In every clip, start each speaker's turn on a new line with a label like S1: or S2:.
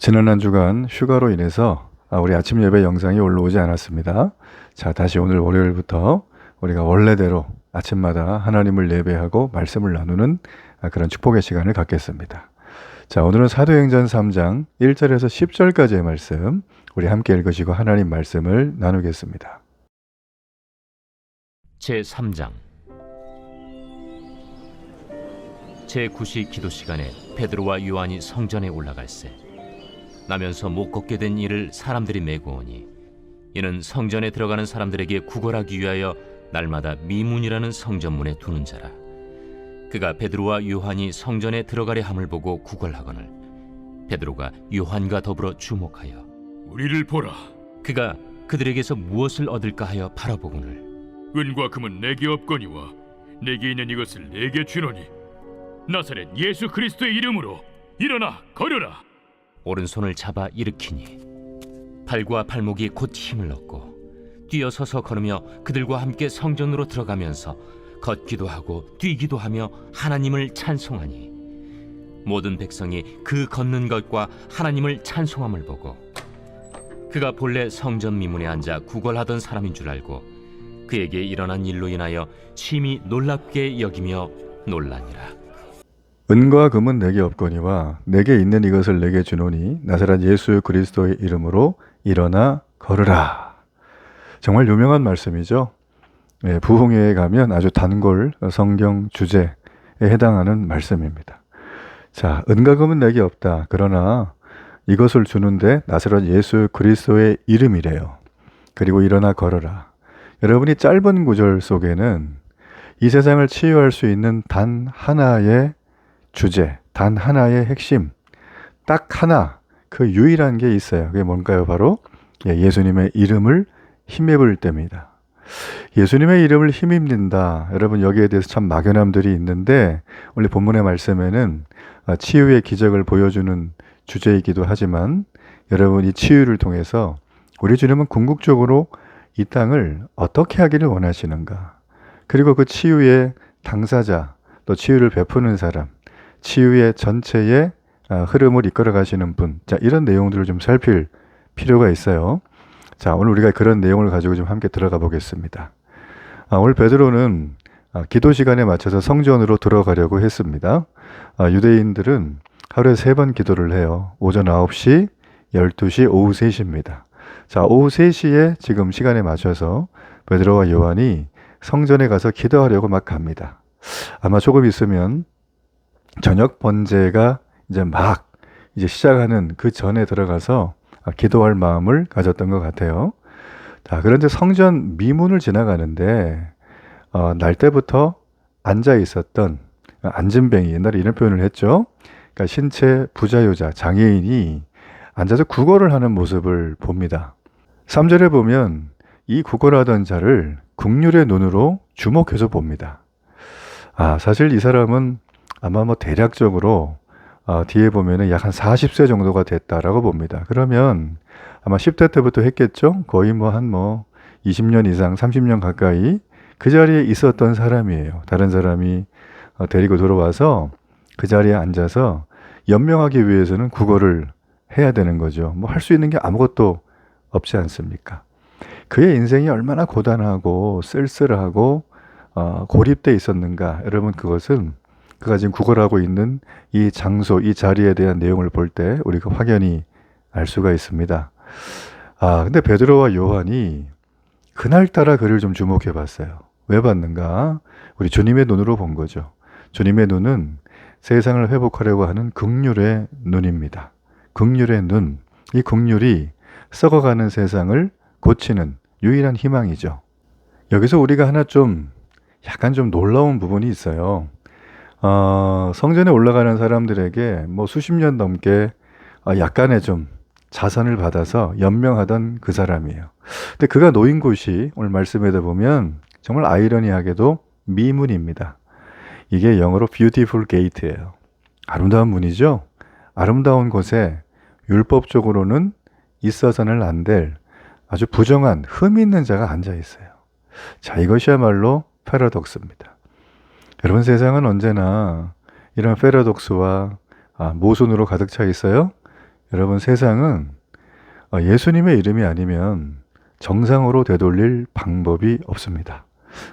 S1: 지난 한 주간 휴가로 인해서 우리 아침 예배 영상이 올라오지 않았습니다. 자, 다시 오늘 월요일부터 우리가 원래대로 아침마다 하나님을 예배하고 말씀을 나누는 그런 축복의 시간을 갖겠습니다. 자, 오늘은 사도행전 3장 1절에서 10절까지의 말씀 우리 함께 읽으시고 하나님 말씀을 나누겠습니다.
S2: 제3장 제9시 기도 시간에 베드로와 요한이 성전에 올라갈새 나면서 못 걷게 된 이를 사람들이 메고 오니 이는 성전에 들어가는 사람들에게 구걸하기 위하여 날마다 미문이라는 성전문에 두는 자라. 그가 베드로와 요한이 성전에 들어가려 함을 보고 구걸하거늘 베드로가 요한과 더불어 주목하여
S3: 우리를 보라.
S2: 그가 그들에게서 무엇을 얻을까 하여 바라보거늘
S3: 은과 금은 내게 없거니와 내게 있는 이것을 내게 주노니 나사렛 예수 그리스도의 이름으로 일어나 걸으라.
S2: 오른손을 잡아 일으키니 발과 발목이 곧 힘을 얻고 뛰어서서 걸으며 그들과 함께 성전으로 들어가면서 걷기도 하고 뛰기도 하며 하나님을 찬송하니 모든 백성이 그 걷는 것과 하나님을 찬송함을 보고 그가 본래 성전 미문에 앉아 구걸하던 사람인 줄 알고 그에게 일어난 일로 인하여 심히 놀랍게 여기며 놀라니라.
S1: 은과 금은 내게 없거니와 내게 있는 이것을 내게 주노니 나사렛 예수 그리스도의 이름으로 일어나 걸으라. 정말 유명한 말씀이죠. 부흥회에 가면 아주 단골 성경 주제에 해당하는 말씀입니다. 자, 은과 금은 내게 없다. 그러나 이것을 주는데 나사렛 예수 그리스도의 이름이래요. 그리고 일어나 걸어라. 여러분이 짧은 구절 속에는 이 세상을 치유할 수 있는 단 하나의 주제, 단 하나의 핵심, 딱 하나, 그 유일한 게 있어요. 그게 뭔가요? 바로 예수님의 이름을 힘입을 때입니다. 예수님의 이름을 힘입는다. 여러분 여기에 대해서 참 막연함들이 있는데 오늘 본문의 말씀에는 치유의 기적을 보여주는 주제이기도 하지만 여러분 이 치유를 통해서 우리 주님은 궁극적으로 이 땅을 어떻게 하기를 원하시는가? 그리고 그 치유의 당사자, 또 치유를 베푸는 사람, 치유의 전체의 흐름을 이끌어 가시는 분. 자, 이런 내용들을 좀 살필 필요가 있어요. 자, 오늘 우리가 그런 내용을 가지고 좀 함께 들어가 보겠습니다. 오늘 베드로는 기도 시간에 맞춰서 성전으로 들어가려고 했습니다. 유대인들은 하루에 3번 기도를 해요. 오전 9시, 12시, 오후 3시입니다. 자, 오후 3시에 지금 시간에 맞춰서 베드로와 요한이 성전에 가서 기도하려고 막 갑니다. 아마 조금 있으면 저녁 번제가 이제 시작하는 그 전에 들어가서 기도할 마음을 가졌던 것 같아요. 자, 그런데 성전 미문을 지나가는데 날 때부터 앉아 있었던 앉은뱅이, 옛날에 이런 표현을 했죠. 그러니까 신체 부자유자 장애인이 앉아서 구걸을 하는 모습을 봅니다. 3절에 보면 이 구걸하던 자를 긍휼의 눈으로 주목해서 봅니다. 사실 이 사람은 아마 대략적으로 뒤에 보면은 약 한 40세 정도가 됐다라고 봅니다. 그러면 아마 10대 때부터 했겠죠? 거의 한 20년 이상, 30년 가까이 그 자리에 있었던 사람이에요. 다른 사람이 데리고 들어와서 그 자리에 앉아서 연명하기 위해서는 구걸을 해야 되는 거죠. 할 수 있는 게 아무것도 없지 않습니까? 그의 인생이 얼마나 고단하고 쓸쓸하고 고립돼 있었는가. 여러분 그것은 그가 지금 구걸하고 있는 이 장소, 이 자리에 대한 내용을 볼 때 우리가 확연히 알 수가 있습니다. 근데 베드로와 요한이 그날따라 그를 좀 주목해 봤어요. 왜 봤는가? 우리 주님의 눈으로 본 거죠. 주님의 눈은 세상을 회복하려고 하는 긍휼의 눈입니다. 긍휼의 눈. 이 긍휼이 썩어가는 세상을 고치는 유일한 희망이죠. 여기서 우리가 하나 약간 놀라운 부분이 있어요. 성전에 올라가는 사람들에게 수십 년 넘게 약간의 자선을 받아서 연명하던 그 사람이에요. 근데 그가 놓인 곳이 오늘 말씀에다 보면 정말 아이러니하게도 미문입니다. 이게 영어로 beautiful gate예요. 아름다운 문이죠. 아름다운 곳에 율법적으로는 있어서는 안 될 아주 부정한 흠 있는 자가 앉아 있어요. 자, 이것이야말로 패러독스입니다. 여러분 세상은 언제나 이런 패러독스와 모순으로 가득 차 있어요. 여러분, 세상은 예수님의 이름이 아니면 정상으로 되돌릴 방법이 없습니다.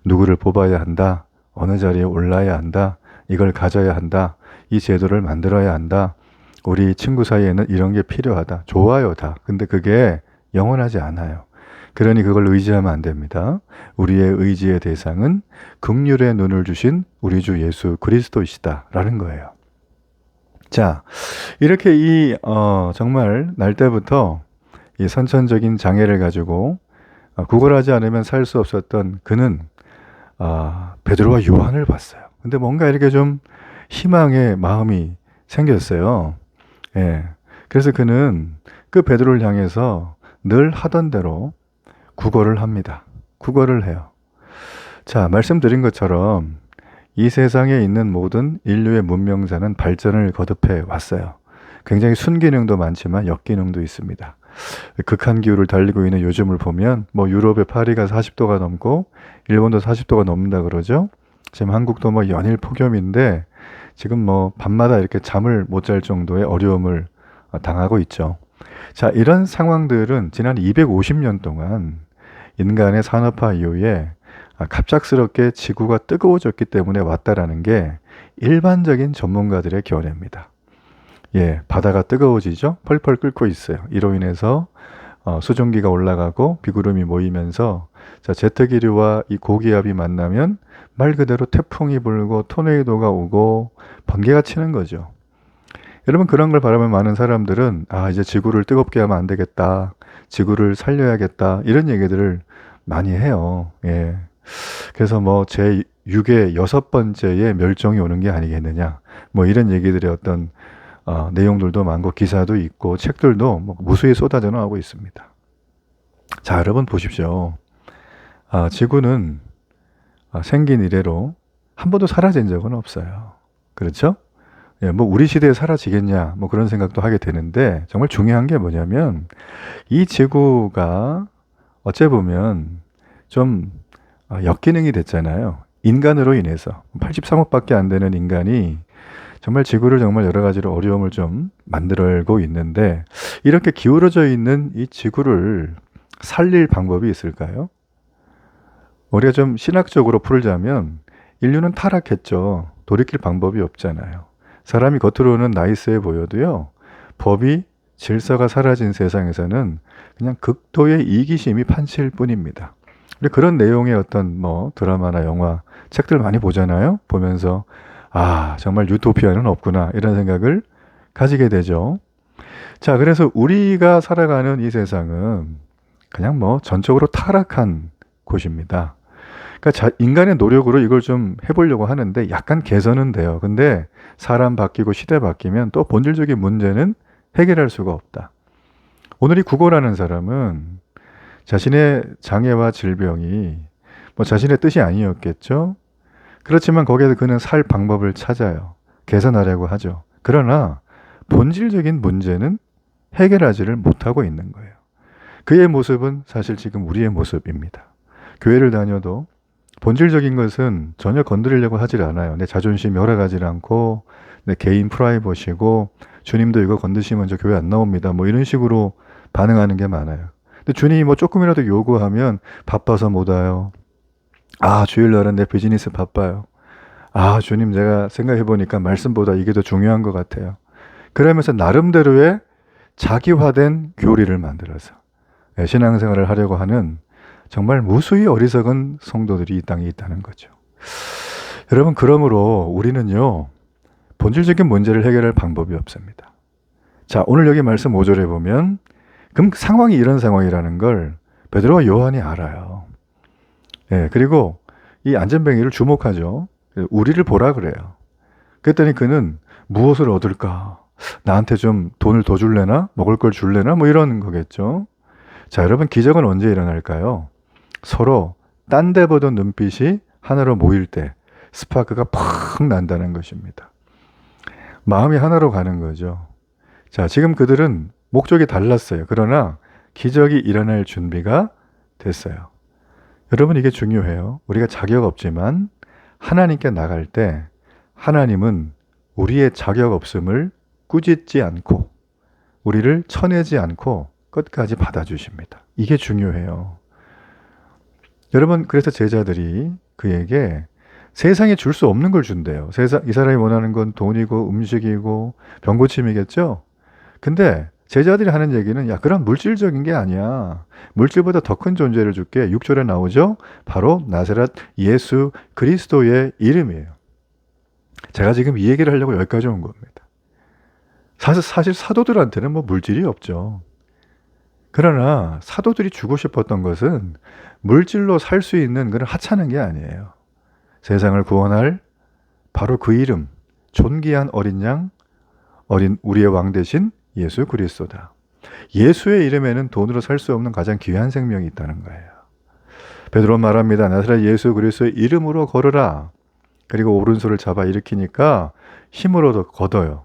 S1: 누구를 뽑아야 한다. 어느 자리에 올라야 한다. 이걸 가져야 한다. 이 제도를 만들어야 한다. 우리 친구 사이에는 이런 게 필요하다. 좋아요, 다. 근데 그게 영원하지 않아요. 그러니 그걸 의지하면 안 됩니다. 우리의 의지의 대상은 긍휼의 눈을 주신 우리 주 예수 그리스도이시다라는 거예요. 자, 이렇게 정말 날 때부터 이 선천적인 장애를 가지고 구걸하지 않으면 살 수 없었던 그는 베드로와 요한을 봤어요. 근데 뭔가 이렇게 좀 희망의 마음이 생겼어요. 예. 그래서 그는 그 베드로를 향해서 늘 하던 대로 구걸을 합니다. 구걸을 해요. 자, 말씀드린 것처럼 이 세상에 있는 모든 인류의 문명사는 발전을 거듭해 왔어요. 굉장히 순기능도 많지만 역기능도 있습니다. 극한 기후를 달리고 있는 요즘을 보면 뭐 유럽의 파리가 40도가 넘고 일본도 40도가 넘는다 그러죠. 지금 한국도 뭐 연일 폭염인데 지금 뭐 밤마다 이렇게 잠을 못 잘 정도의 어려움을 당하고 있죠. 자, 이런 상황들은 지난 250년 동안 인간의 산업화 이후에 갑작스럽게 지구가 뜨거워졌기 때문에 왔다라는 게 일반적인 전문가들의 견해입니다. 예, 바다가 뜨거워지죠. 펄펄 끓고 있어요. 이로 인해서 수증기가 올라가고 비구름이 모이면서 자, 제트기류와 이 고기압이 만나면 말 그대로 태풍이 불고 토네이도가 오고 번개가 치는 거죠. 여러분, 그런 걸 바라면 많은 사람들은 이제 지구를 뜨겁게 하면 안 되겠다. 지구를 살려야겠다. 이런 얘기들을 많이 해요. 예. 그래서 뭐 제6의 6번째의 멸종이 오는 게 아니겠느냐. 뭐 이런 얘기들의 어떤 내용들도 많고 기사도 있고 책들도 뭐 무수히 쏟아져 나오고 있습니다. 자, 여러분 보십시오. 지구는 생긴 이래로 한 번도 사라진 적은 없어요. 그렇죠? 예, 뭐 우리 시대에 사라지겠냐 뭐 그런 생각도 하게 되는데 정말 중요한 게 뭐냐면 이 지구가 어째 보면 좀 역기능이 됐잖아요. 인간으로 인해서 83억밖에 안 되는 인간이 정말 지구를 정말 여러 가지로 어려움을 좀 만들고 있는데 이렇게 기울어져 있는 이 지구를 살릴 방법이 있을까요? 우리가 좀 신학적으로 풀자면 인류는 타락했죠. 돌이킬 방법이 없잖아요. 사람이 겉으로는 나이스해 보여도요. 법이 질서가 사라진 세상에서는 그냥 극도의 이기심이 판치일 뿐입니다. 그런 내용의 어떤 뭐 드라마나 영화, 책들 많이 보잖아요. 보면서 정말 유토피아는 없구나 이런 생각을 가지게 되죠. 자, 그래서 우리가 살아가는 이 세상은 그냥 뭐 전적으로 타락한 곳입니다. 그러니까 인간의 노력으로 이걸 좀 해보려고 하는데 약간 개선은 돼요. 근데 사람 바뀌고 시대 바뀌면 또 본질적인 문제는 해결할 수가 없다. 오늘 이 구걸하는 사람은 자신의 장애와 질병이 뭐 자신의 뜻이 아니었겠죠. 그렇지만 거기에서 그는 살 방법을 찾아요. 개선하려고 하죠. 그러나 본질적인 문제는 해결하지를 못하고 있는 거예요. 그의 모습은 사실 지금 우리의 모습입니다. 교회를 다녀도 본질적인 것은 전혀 건드리려고 하질 않아요. 내 자존심 열어가질 않고 내 개인 프라이버시고 주님도 이거 건드시면 저 교회 안 나옵니다. 뭐 이런 식으로 반응하는 게 많아요. 근데 주님이 뭐 조금이라도 요구하면 바빠서 못 와요. 주일날은 내 비즈니스 바빠요. 주님 제가 생각해보니까 말씀보다 이게 더 중요한 것 같아요. 그러면서 나름대로의 자기화된 교리를 만들어서 신앙생활을 하려고 하는 정말 무수히 어리석은 성도들이 이 땅에 있다는 거죠. 여러분, 그러므로 우리는요, 본질적인 문제를 해결할 방법이 없습니다. 자, 오늘 여기 말씀 5절에 보면 그럼 상황이 이런 상황이라는 걸 베드로와 요한이 알아요. 예, 그리고 이 안전뱅이를 주목하죠. 우리를 보라 그래요. 그랬더니 그는 무엇을 얻을까? 나한테 좀 돈을 더 줄래나? 먹을 걸 줄래나? 뭐 이런 거겠죠. 자, 여러분, 기적은 언제 일어날까요? 서로 딴 데 보던 눈빛이 하나로 모일 때 스파크가 팍 난다는 것입니다. 마음이 하나로 가는 거죠. 자, 지금 그들은 목적이 달랐어요. 그러나 기적이 일어날 준비가 됐어요. 여러분, 이게 중요해요. 우리가 자격 없지만 하나님께 나갈 때 하나님은 우리의 자격 없음을 꾸짖지 않고 우리를 쳐내지 않고 끝까지 받아주십니다. 이게 중요해요. 여러분, 그래서 제자들이 그에게 세상에 줄 수 없는 걸 준대요. 이 사람이 원하는 건 돈이고 음식이고 병고침이겠죠? 근데 제자들이 하는 얘기는 야, 그런 물질적인 게 아니야. 물질보다 더 큰 존재를 줄게. 6절에 나오죠? 바로 나사렛 예수 그리스도의 이름이에요. 제가 지금 이 얘기를 하려고 여기까지 온 겁니다. 사실 사도들한테는 뭐 물질이 없죠. 그러나 사도들이 주고 싶었던 것은 물질로 살 수 있는 그런 하찮은 게 아니에요. 세상을 구원할 바로 그 이름, 존귀한 어린 양, 우리의 왕 대신 예수 그리스도다. 예수의 이름에는 돈으로 살 수 없는 가장 귀한 생명이 있다는 거예요. 베드로 말합니다. 나사렛 예수 그리스도의 이름으로 걸으라. 그리고 오른손을 잡아 일으키니까 힘으로도 걷어요.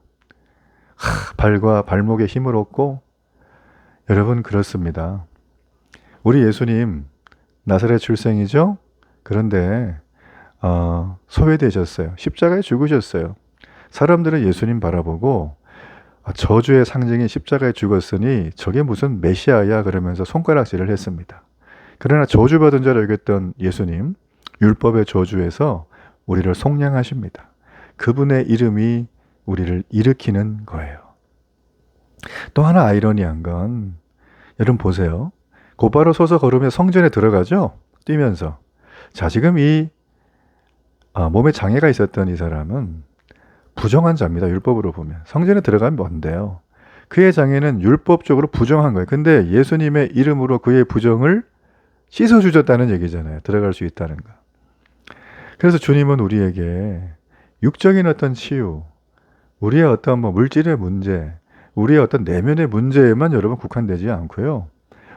S1: 발과 발목에 힘을 얻고, 여러분 그렇습니다. 우리 예수님 나사렛 출생이죠? 그런데 소외되셨어요. 십자가에 죽으셨어요. 사람들은 예수님 바라보고 저주의 상징인 십자가에 죽었으니 저게 무슨 메시아야 그러면서 손가락질을 했습니다. 그러나 저주받은 자로 여겼던 예수님, 율법의 저주에서 우리를 속량하십니다. 그분의 이름이 우리를 일으키는 거예요. 또 하나 아이러니한 건 여러분 보세요. 곧바로 서서 걸으며 성전에 들어가죠? 뛰면서. 자, 지금 이 몸에 장애가 있었던 이 사람은 부정한 자입니다. 율법으로 보면. 성전에 들어가면 뭔데요? 그의 장애는 율법적으로 부정한 거예요. 근데 예수님의 이름으로 그의 부정을 씻어주셨다는 얘기잖아요. 들어갈 수 있다는 거. 그래서 주님은 우리에게 육적인 어떤 치유, 우리의 어떤 물질의 문제, 우리의 어떤 내면의 문제에만 여러분 국한되지 않고요.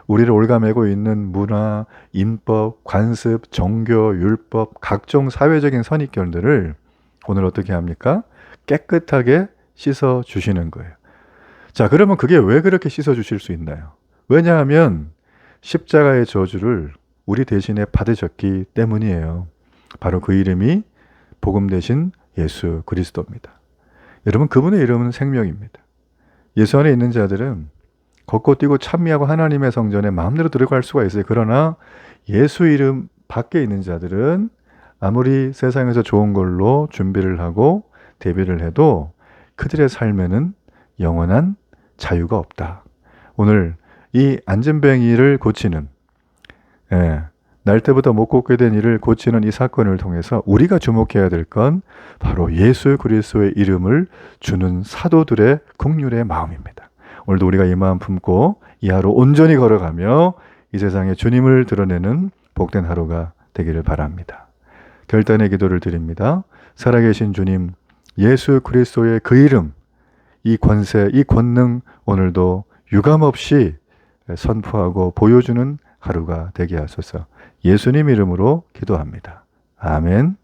S1: 우리를 올가매고 있는 문화, 인법, 관습, 종교, 율법, 각종 사회적인 선입견들을 오늘 어떻게 합니까? 깨끗하게 씻어 주시는 거예요. 자, 그러면 그게 왜 그렇게 씻어 주실 수 있나요? 왜냐하면 십자가의 저주를 우리 대신에 받으셨기 때문이에요. 바로 그 이름이 복음 대신 예수 그리스도입니다. 여러분, 그분의 이름은 생명입니다. 예수 안에 있는 자들은 걷고 뛰고 찬미하고 하나님의 성전에 마음대로 들어갈 수가 있어요. 그러나 예수 이름 밖에 있는 자들은 아무리 세상에서 좋은 걸로 준비를 하고 대비를 해도 그들의 삶에는 영원한 자유가 없다. 오늘 이 안전뱅이를 고치는, 날 때부터 못 걷게 된 이를 고치는 이 사건을 통해서 우리가 주목해야 될 건 바로 예수 그리스도의 이름을 주는 사도들의 긍휼의 마음입니다. 오늘도 우리가 이 마음 품고 이 하루 온전히 걸어가며 이 세상에 주님을 드러내는 복된 하루가 되기를 바랍니다. 결단의 기도를 드립니다. 살아계신 주님, 예수 그리스도의 그 이름, 이 권세, 이 권능 오늘도 유감없이 선포하고 보여주는 하루가 되게 하소서. 예수님 이름으로 기도합니다. 아멘.